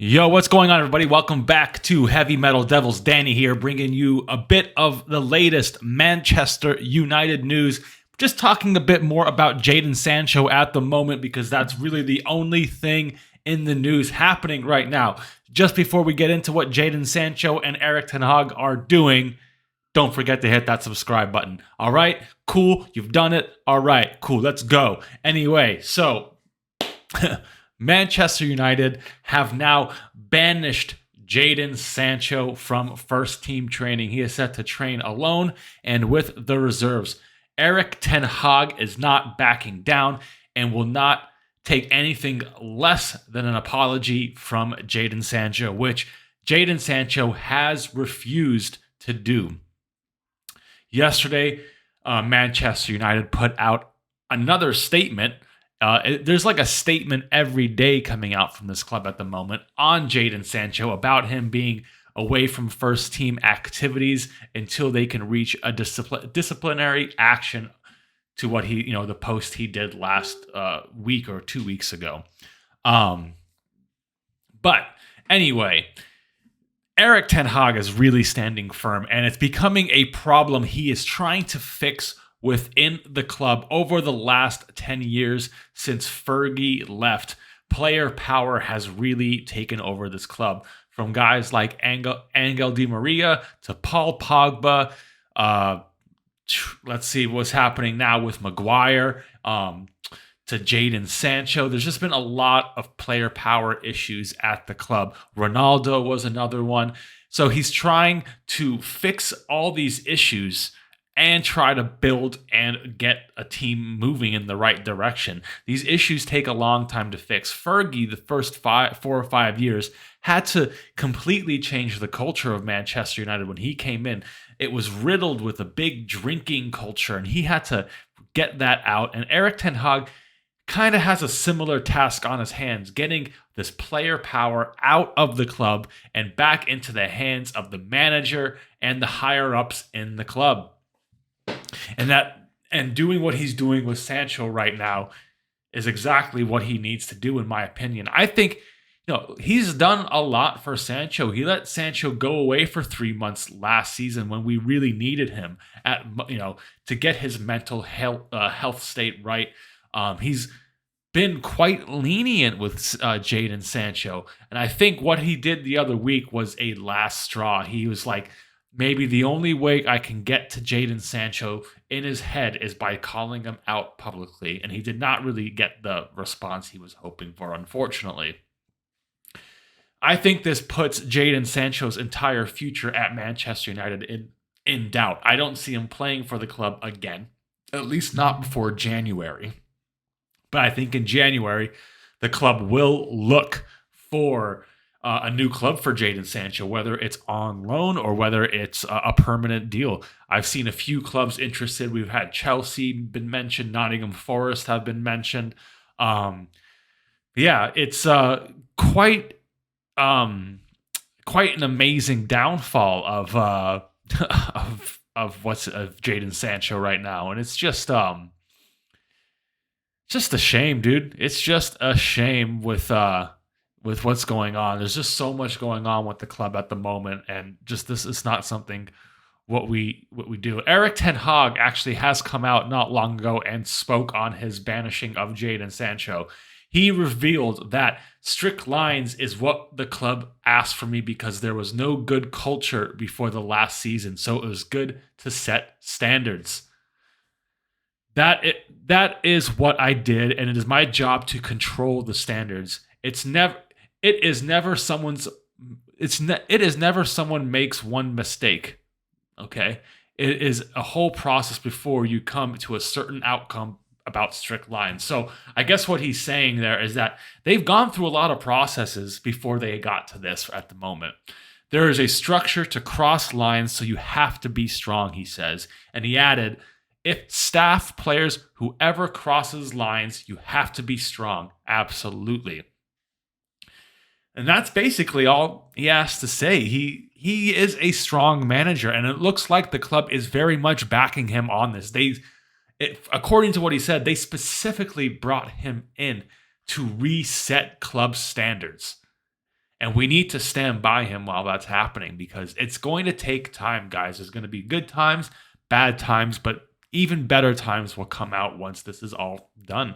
Yo, what's going on, everybody? Welcome back to Heavy Metal Devils. Danny here, bringing you a bit of the latest Manchester United news. Just talking a bit more about Jadon Sancho at the moment because that's really the only thing in the news happening right now. Just before we get into what Jadon Sancho and Erik ten Hag are doing, don't forget to hit that subscribe button. All right? Cool. You've done it. All right. Cool. Let's go. Anyway, so... Manchester United have now banished Jadon Sancho from first team training. He is set to train alone and with the reserves. Erik ten Hag is not backing down and will not take anything less than an apology from Jadon Sancho, which Jadon Sancho has refused to do. Yesterday, Manchester United put out another statement. There's like a statement every day coming out from this club at the moment on Jadon Sancho about him being away from first team activities until they can reach a disciplinary action to what the post he did last week or 2 weeks ago. But anyway, Erik ten Hag is really standing firm, and it's becoming a problem he is trying to fix within the club over the last 10 years since Fergie left. Player power has really taken over this club, from guys like Angel Di Maria to Paul Pogba. Let's see what's happening now with Maguire, to Jadon Sancho. There's just been a lot of player power issues at the club. Ronaldo was another one. So he's trying to fix all these issues and try to build and get a team moving in the right direction. These issues take a long time to fix. Fergie, the first 4 or 5 years, had to completely change the culture of Manchester United when he came in. It was riddled with a big drinking culture, and he had to get that out. And Erik ten Hag kind of has a similar task on his hands, getting this player power out of the club and back into the hands of the manager and the higher-ups in the club. And doing what he's doing with Sancho right now is exactly what he needs to do, in my opinion. I think, he's done a lot for Sancho. He let Sancho go away for 3 months last season when we really needed him to get his mental health state right. He's been quite lenient with Jadon Sancho, and I think what he did the other week was a last straw. He was like, maybe the only way I can get to Jadon Sancho in his head is by calling him out publicly. And he did not really get the response he was hoping for, unfortunately. I think this puts Jadon Sancho's entire future at Manchester United in doubt. I don't see him playing for the club again, at least not before January. But I think in January, the club will look for a new club for Jadon Sancho, whether it's on loan or whether it's a permanent deal. I've seen a few clubs interested. We've had Chelsea been mentioned, Nottingham Forest have been mentioned. It's quite an amazing downfall of Jadon Sancho right now, and it's just a shame, dude. It's just a shame with what's going on. There's just so much going on with the club at the moment, and just this is not something what we do. Erik ten Hag actually has come out not long ago and spoke on his banishing of Jadon Sancho. He revealed that strict lines is what the club asked for me because there was no good culture before the last season, so it was good to set standards. That is what I did, and it is my job to control the standards. It is never someone makes one mistake. Okay? It is a whole process before you come to a certain outcome about strict lines. So I guess what he's saying there is that they've gone through a lot of processes before they got to this at the moment. There is a structure to cross lines, so you have to be strong, he says. And he added, if staff, players, whoever crosses lines, you have to be strong. Absolutely. And that's basically all he has to say. He is a strong manager, and it looks like the club is very much backing him on this. According to what he said, they specifically brought him in to reset club standards. And we need to stand by him while that's happening because it's going to take time, guys. There's going to be good times, bad times, but even better times will come out once this is all done.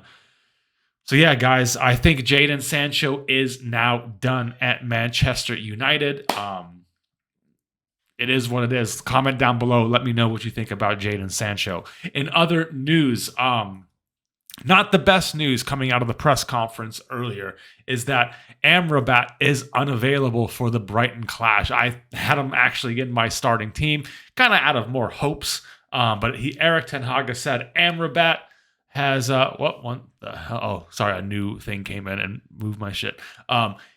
So yeah, guys, I think Jadon Sancho is now done at Manchester United. It is what it is. Comment down below. Let me know what you think about Jadon Sancho. In other news, not the best news coming out of the press conference earlier is that Amrabat is unavailable for the Brighton clash. I had him actually in my starting team, kind of out of more hopes. But Eric Ten Hag said Amrabat has a new thing came in and moved my shit.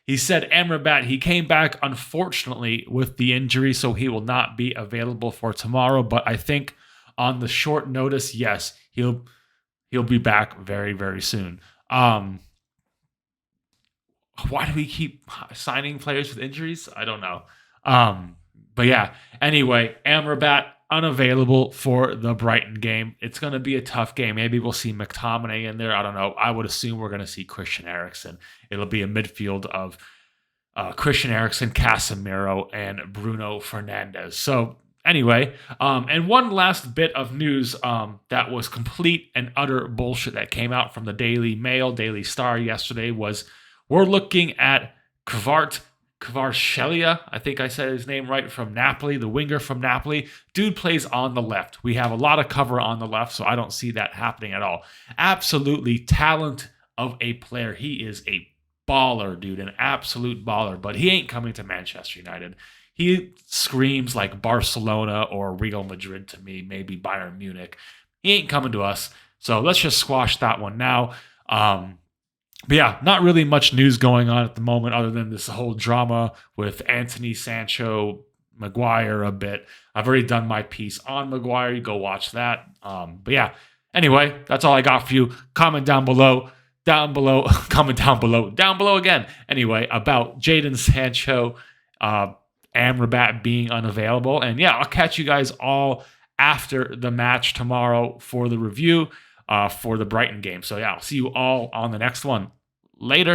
He said Amrabat, he came back unfortunately with the injury, so he will not be available for tomorrow. But I think on the short notice, yes, he'll be back very, very soon. Why do we keep signing players with injuries? I don't know. But yeah, anyway, Amrabat unavailable for the Brighton game. It's going to be a tough game. Maybe we'll see McTominay in there. I don't know. I would assume we're going to see Christian Eriksen. It'll be a midfield of Christian Eriksen, Casemiro, and Bruno Fernandes. So anyway, and one last bit of news that was complete and utter bullshit that came out from the Daily Mail, Daily Star yesterday was we're looking at Kvaratskhelia, I think I said his name right, from Napoli, the winger from Napoli. Dude plays on the left. We have a lot of cover on the left, so I don't see that happening at all. Absolutely talent of a player. He is a baller, dude, an absolute baller, but he ain't coming to Manchester United. He screams like Barcelona or Real Madrid to me, maybe Bayern Munich. He ain't coming to us, so let's just squash that one now. But yeah, not really much news going on at the moment other than this whole drama with Anthony Sancho, Maguire a bit. I've already done my piece on Maguire. You go watch that. But yeah, anyway, that's all I got for you. Comment down below again. Anyway, about Jadon Sancho, Amrabat being unavailable. And yeah, I'll catch you guys all after the match tomorrow for the review for the Brighton game. So yeah, I'll see you all on the next one. Later.